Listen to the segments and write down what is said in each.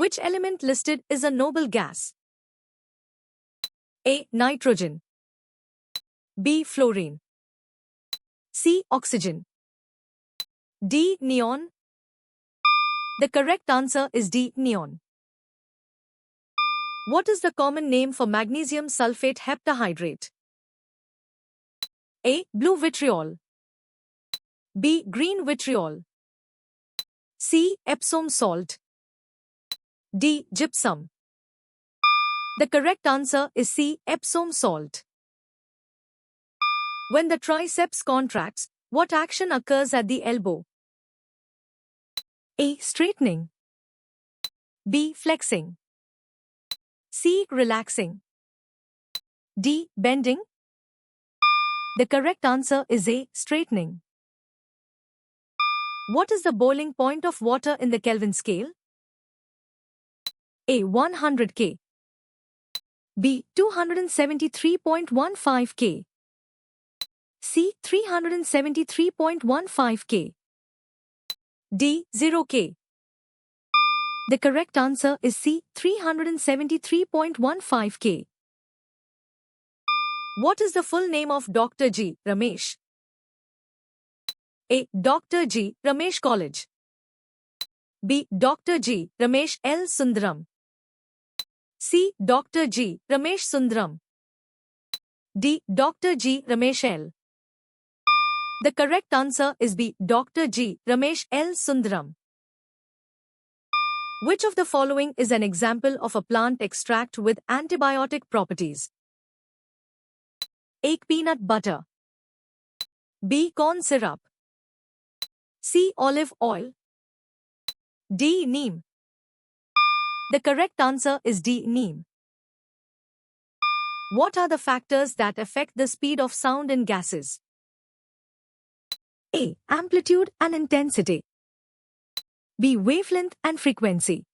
Which element listed is a noble gas? A. Nitrogen. B. Fluorine. C. Oxygen. D. Neon. The correct answer is D. Neon. What is the common name for magnesium sulfate heptahydrate? A. Blue vitriol. B. Green vitriol. C. Epsom salt. D. Gypsum. The correct answer is C. Epsom salt. When the triceps contracts, what action occurs at the elbow? A. Straightening. B. Flexing. C. Relaxing. D. Bending. The correct answer is A. Straightening. What is the boiling point of water in the Kelvin scale? A. 100 K. B. 273.15 K. C. 373.15 K. D. 0 K. The correct answer is C. 373.15 K. What is the full name of Dr. G. Ramesh? A. Dr. G. Ramesh College. B. Dr. G. Ramesh L. Sundaram. C. Dr. G. Ramesh Sundaram. D. Dr. G. Ramesh L. The correct answer is B. Dr. G. Ramesh L. Sundaram. Which of the following is an example of a plant extract with antibiotic properties? A. Peanut butter. B. Corn syrup. C. Olive oil. D. Neem. The correct answer is D. Neem. What are the factors that affect the speed of sound in gases? A. Amplitude and intensity. B. Wavelength and frequency.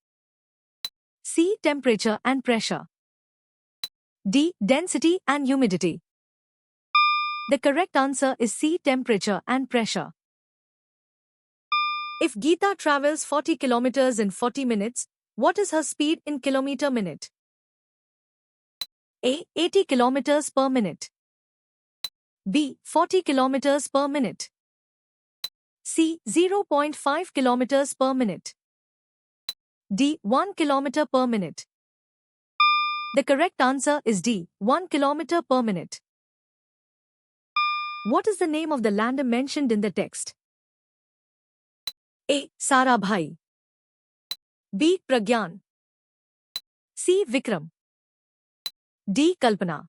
C. Temperature and pressure. D. Density and humidity. The correct answer is C. Temperature and pressure. If Geeta travels 40 kilometers in 40 minutes, what is her speed in kilometer minute? A. 80 kilometers per minute. B. 40 kilometers per minute. C. 0.5 kilometers per minute. D. 1 kilometer per minute. The correct answer is D. 1 kilometer per minute. What is the name of the lander mentioned in the text? A. Sarabhai. B. Pragyan. C. Vikram. D. Kalpana.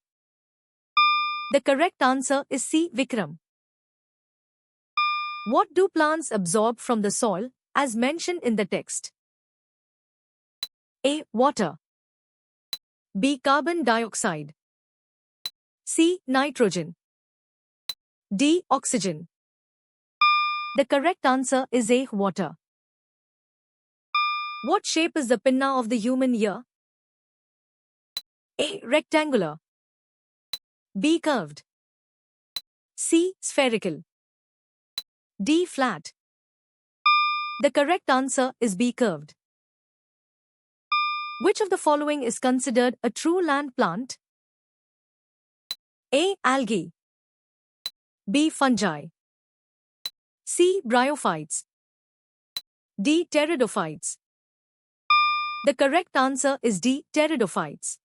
The correct answer is C. Vikram. What do plants absorb from the soil, as mentioned in the text? A. Water. B. Carbon dioxide. C. Nitrogen. D. Oxygen. The correct answer is A. Water. What shape is the pinna of the human ear? A. Rectangular. B. Curved. C. Spherical. D. Flat. The correct answer is B. Curved. Which of the following is considered a true land plant? A. Algae. B. Fungi. C. Bryophytes. D. Pteridophytes. The correct answer is D. Pteridophytes.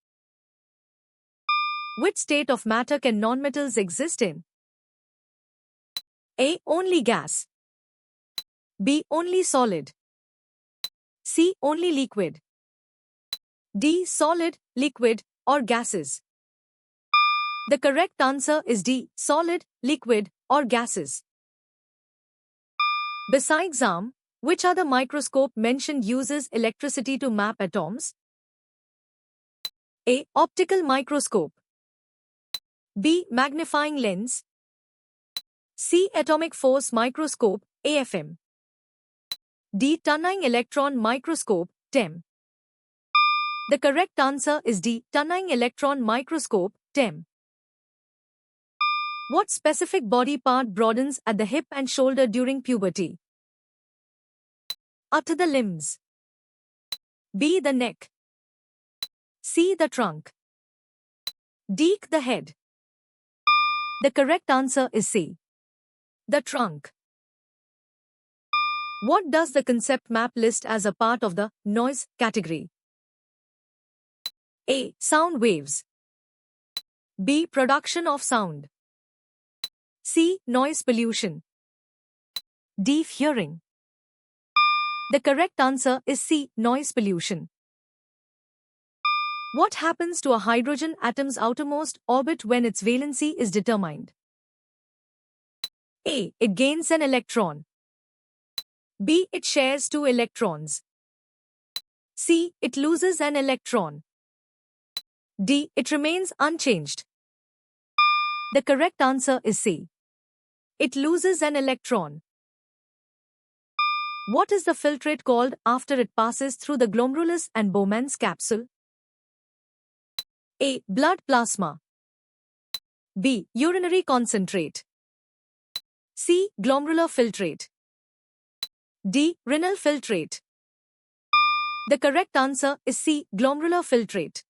Which state of matter can nonmetals exist in? A. Only gas. B. Only solid. C. Only liquid. D. Solid, liquid, or gases. The correct answer is D. Solid, liquid, or gases. Besides ARM, which other microscope mentioned uses electricity to map atoms? A. Optical microscope. B. Magnifying lens. C. Atomic force microscope, AFM. D. Tunning electron microscope, TEM. The correct answer is D. Tunning electron microscope, TEM. What specific body part broadens at the hip and shoulder during puberty? A. The limbs. B. The neck. C. The trunk. D. The head. The correct answer is C. The trunk. What does the concept map list as a part of the noise category? A. Sound waves. B. Production of sound. C. Noise pollution. D. Hearing. The correct answer is C. Noise pollution. What happens to a hydrogen atom's outermost orbit when its valency is determined? A. It gains an electron. B. It shares 2 electrons. C. It loses an electron. D. It remains unchanged. The correct answer is C. It loses an electron. What is the filtrate called after it passes through the glomerulus and Bowman's capsule? A. Blood plasma. B. Urinary concentrate. C. Glomerular filtrate. D. Renal filtrate. The correct answer is C. Glomerular filtrate.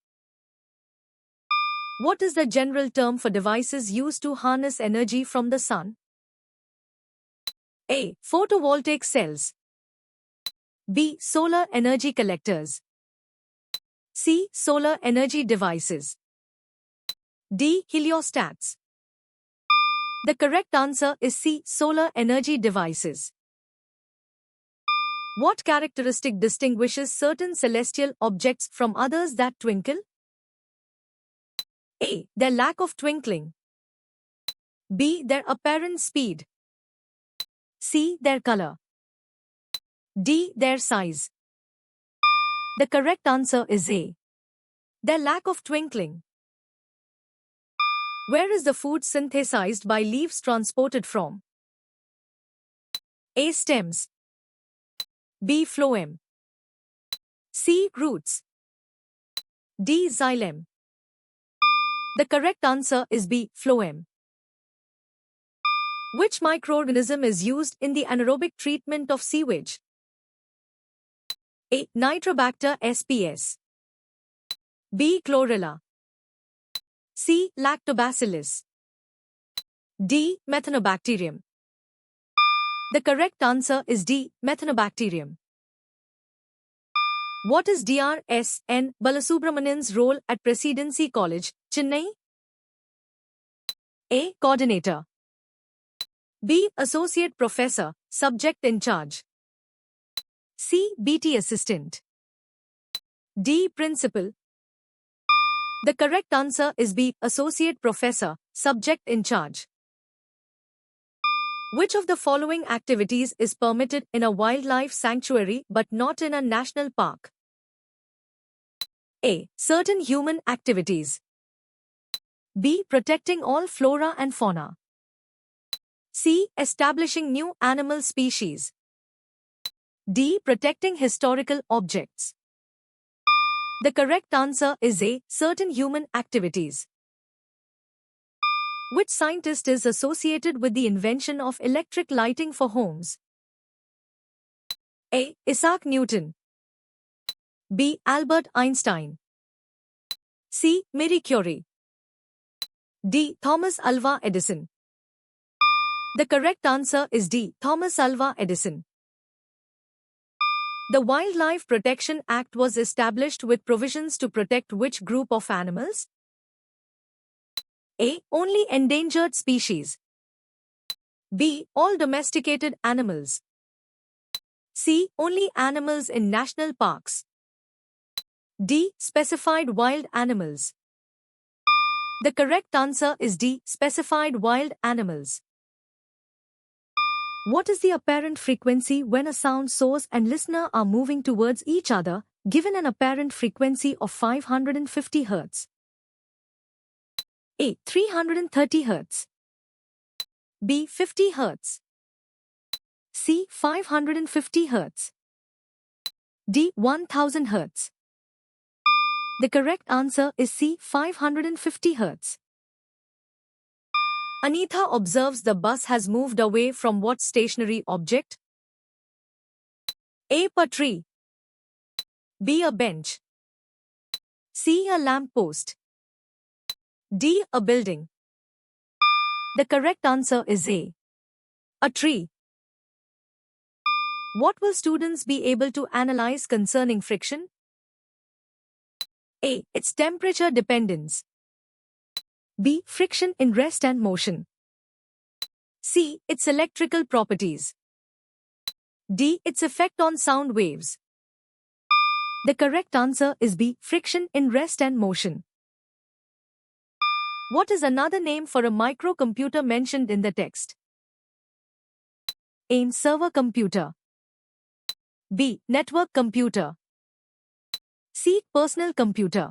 What is the general term for devices used to harness energy from the sun? A. Photovoltaic cells. B. Solar energy collectors. C. Solar energy devices. D. Heliostats. The correct answer is C. Solar energy devices. What characteristic distinguishes certain celestial objects from others that twinkle? A. Their lack of twinkling. B. Their apparent speed. C. Their color. D. Their size. The correct answer is A. Their lack of twinkling. Where is the food synthesized by leaves transported from? A. Stems. B. Phloem. C. Roots. D. Xylem. The correct answer is B. Phloem. Which microorganism is used in the anaerobic treatment of sewage? A. Nitrobacter sps. B. Chlorella. C. Lactobacillus. D. Methanobacterium. The correct answer is D. Methanobacterium. What is Dr. S. N. Balasubramanian's role at Presidency College, Chennai? A. Coordinator. B. Associate Professor, Subject in Charge. C. BT Assistant. D. Principal. The correct answer is B. Associate Professor, Subject in Charge. Which of the following activities is permitted in a wildlife sanctuary but not in a national park? A. Certain human activities. B. Protecting all flora and fauna. C. Establishing new animal species. D. Protecting historical objects. The correct answer is A. Certain human activities. Which scientist is associated with the invention of electric lighting for homes? A. Isaac Newton. B. Albert Einstein. C. Marie Curie. D. Thomas Alva Edison. The correct answer is D. Thomas Alva Edison. The Wildlife Protection Act was established with provisions to protect which group of animals? A. Only endangered species. B. All domesticated animals. C. Only animals in national parks. D. Specified wild animals. The correct answer is D. Specified wild animals. What is the apparent frequency when a sound source and listener are moving towards each other, given an apparent frequency of 550 Hz? A. 330 Hz. B. 50 Hz. C. 550 Hz. D. 1000 Hz. The correct answer is C. 550 Hz. Anita observes the bus has moved away from what stationary object? A. Tree. B. A bench. C. A lamp post. D. A building. The correct answer is A. A tree. What will students be able to analyze concerning friction? A. Its temperature dependence. B. Friction in rest and motion. C. Its electrical properties. D. Its effect on sound waves. The correct answer is B. Friction in rest and motion. What is another name for a microcomputer mentioned in the text? A. Server computer. B. Network computer. C. Personal computer.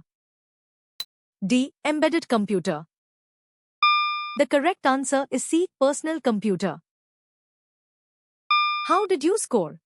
D. Embedded computer. The correct answer is C. Personal computer. How did you score?